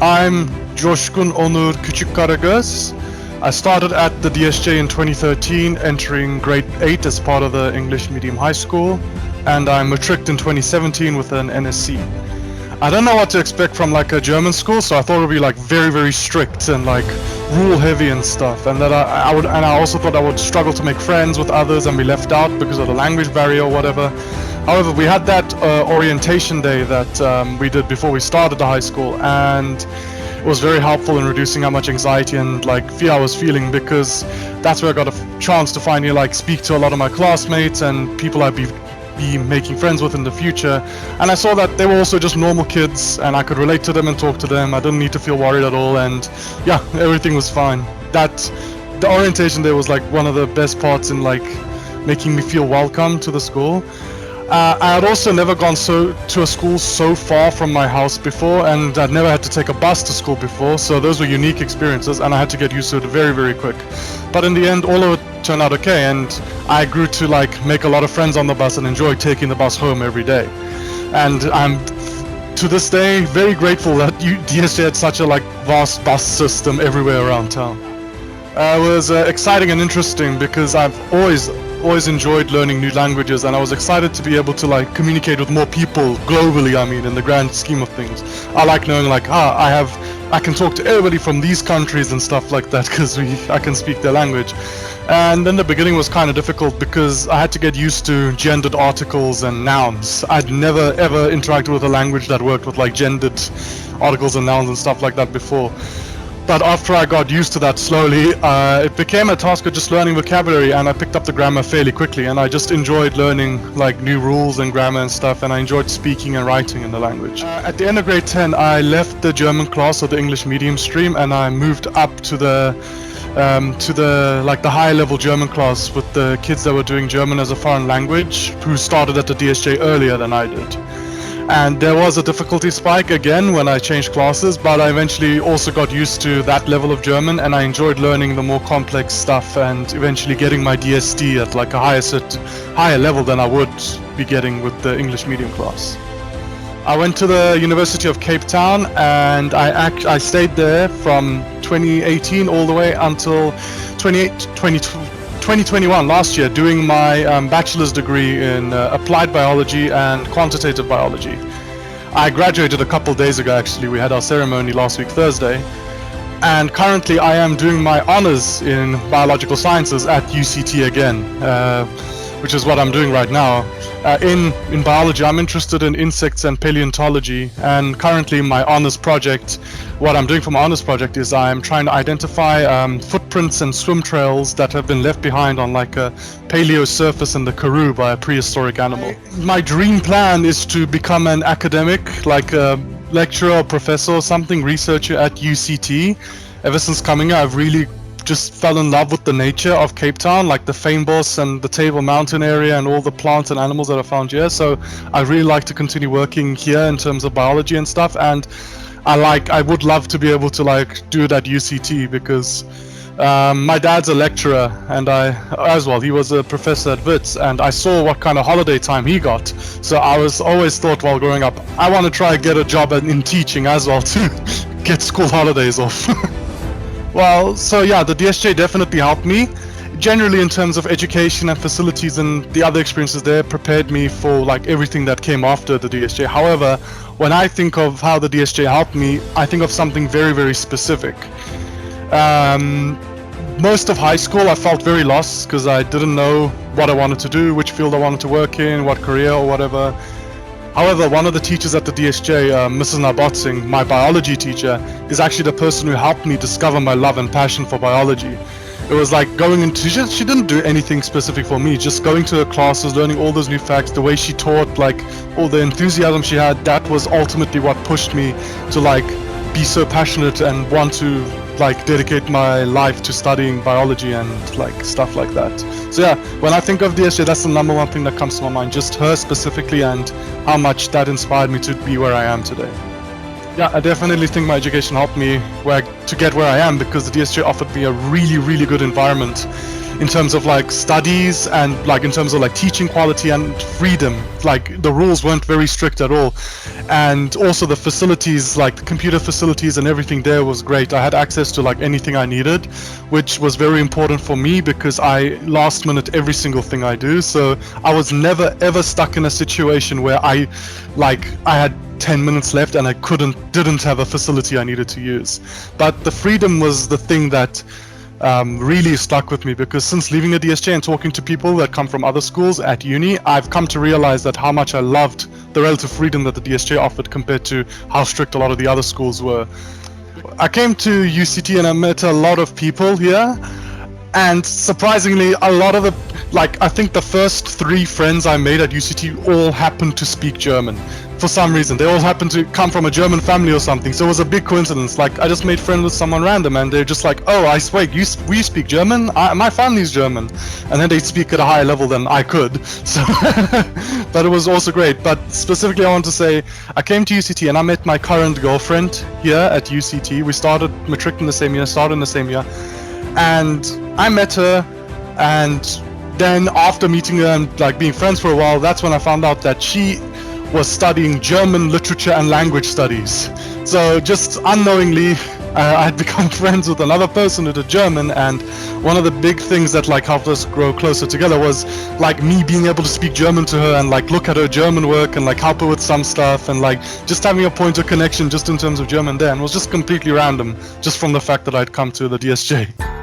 I'm Coskun Kucukkaragoz. I started at the DSJ in 2013, entering grade 8 as part of the English medium high school, and I matriculed in 2017 with an NSC. I don't know what to expect from like a German school, so I thought it would be like very strict and like rule heavy and stuff, and that I also thought I would struggle to make friends with others and be left out because of the language barrier or whatever. However, we had that orientation day that we did before we started the high school, and it was very helpful in reducing how much anxiety and like fear I was feeling, because that's where I got a chance to finally like speak to a lot of my classmates and people I'd be making friends with in the future. And I saw that they were also just normal kids and I could relate to them and talk to them. I didn't need to feel worried at all, and yeah, everything was fine. The orientation day was like one of the best parts in like making me feel welcome to the school. I had also never gone to a school so far from my house before, and I'd never had to take a bus to school before, so those were unique experiences and I had to get used to it very quick. But in the end, all of it turned out okay, and I grew to like make a lot of friends on the bus and enjoy taking the bus home every day. And I'm to this day very grateful that DSJ had such a like vast bus system everywhere around town. It was exciting and interesting because I've always enjoyed learning new languages, and I was excited to be able to like communicate with more people globally. I mean, in the grand scheme of things, I like knowing like I can talk to everybody from these countries and stuff like that because I can speak their language. And in the beginning was kind of difficult because I had to get used to gendered articles and nouns. I'd never ever interacted with a language that worked with like gendered articles and nouns and stuff like that before. But after I got used to that slowly, it became a task of just learning vocabulary, and I picked up the grammar fairly quickly, and I just enjoyed learning like new rules and grammar and stuff, and I enjoyed speaking and writing in the language. At the end of grade 10, I left the German class or the English medium stream, and I moved up to the higher level German class with the kids that were doing German as a foreign language, who started at the DSJ earlier than I did. And there was a difficulty spike again when I changed classes, but I eventually also got used to that level of German, and I enjoyed learning the more complex stuff and eventually getting my DSD at like a higher level than I would be getting with the English medium class. I went to the University of Cape Town, and I stayed there from 2018 all the way until 2021, last year, doing my bachelor's degree in Applied Biology and Quantitative Biology. I graduated a couple days ago actually. We had our ceremony last week Thursday, and currently I am doing my honors in biological sciences at UCT again, which is what I'm doing right now. In biology, I'm interested in insects and paleontology, and currently my honors project, what I'm doing for my honors project is I'm trying to identify footprints and swim trails that have been left behind on like a paleo surface in the Karoo by a prehistoric animal. My dream plan is to become an academic, like a lecturer or professor or something, researcher at UCT. Ever since coming here, I've really just fell in love with the nature of Cape Town, like the Fynbos and the Table Mountain area and all the plants and animals that are found here. So I really like to continue working here in terms of biology and stuff, and I would love to be able to like do it at UCT because my dad's a lecturer, and he was a professor at Wits, and I saw what kind of holiday time he got. So I was always thought while growing up, I want to try and get a job in teaching as well to get school holidays off. Well, so yeah, the DSJ definitely helped me. Generally in terms of education and facilities and the other experiences there prepared me for like everything that came after the DSJ. However, when I think of how the DSJ helped me, I think of something very specific. Most of high school I felt very lost because I didn't know what I wanted to do, which field I wanted to work in, what career or whatever. However, one of the teachers at the DSJ, Mrs. Nabotsing, my biology teacher, is actually the person who helped me discover my love and passion for biology. It was like going into, she didn't do anything specific for me, just going to her classes, learning all those new facts, the way she taught, like all the enthusiasm she had, that was ultimately what pushed me to like be so passionate and want to like dedicate my life to studying biology and like stuff like that. So yeah, when I think of DSJ, that's the number one thing that comes to my mind, just her specifically and how much that inspired me to be where I am today. Yeah, I definitely think my education helped me to get where I am, because the DSJ offered me a really good environment in terms of like studies and like in terms of like teaching quality and freedom. Like the rules weren't very strict at all, and also the facilities, like the computer facilities and everything there was great. I had access to like anything I needed, which was very important for me because I last minute every single thing I do. So I was never ever stuck in a situation where I had 10 minutes left and I didn't have a facility I needed to use. But the freedom was the thing that really stuck with me, because since leaving the DSJ and talking to people that come from other schools at uni, I've come to realize that how much I loved the relative freedom that the DSJ offered compared to how strict a lot of the other schools were. I came to UCT and I met a lot of people here, and surprisingly a lot of the, like, I think the first 3 friends I made at UCT all happened to speak German. For some reason, they all happened to come from a German family or something, so it was a big coincidence. Like, I just made friends with someone random and they're just like, oh, I swear, we speak German? My family's German. And then they speak at a higher level than I could. So, but it was also great. But specifically I want to say, I came to UCT and I met my current girlfriend here at UCT. We started matric in the same year, and I met her, and then after meeting her and like being friends for a while, that's when I found out that she was studying German literature and language studies. So just unknowingly, I had become friends with another person who did German, and one of the big things that like helped us grow closer together was like me being able to speak German to her and like look at her German work and like help her with some stuff, and like just having a point of connection just in terms of German there, and it was just completely random, just from the fact that I'd come to the DSJ.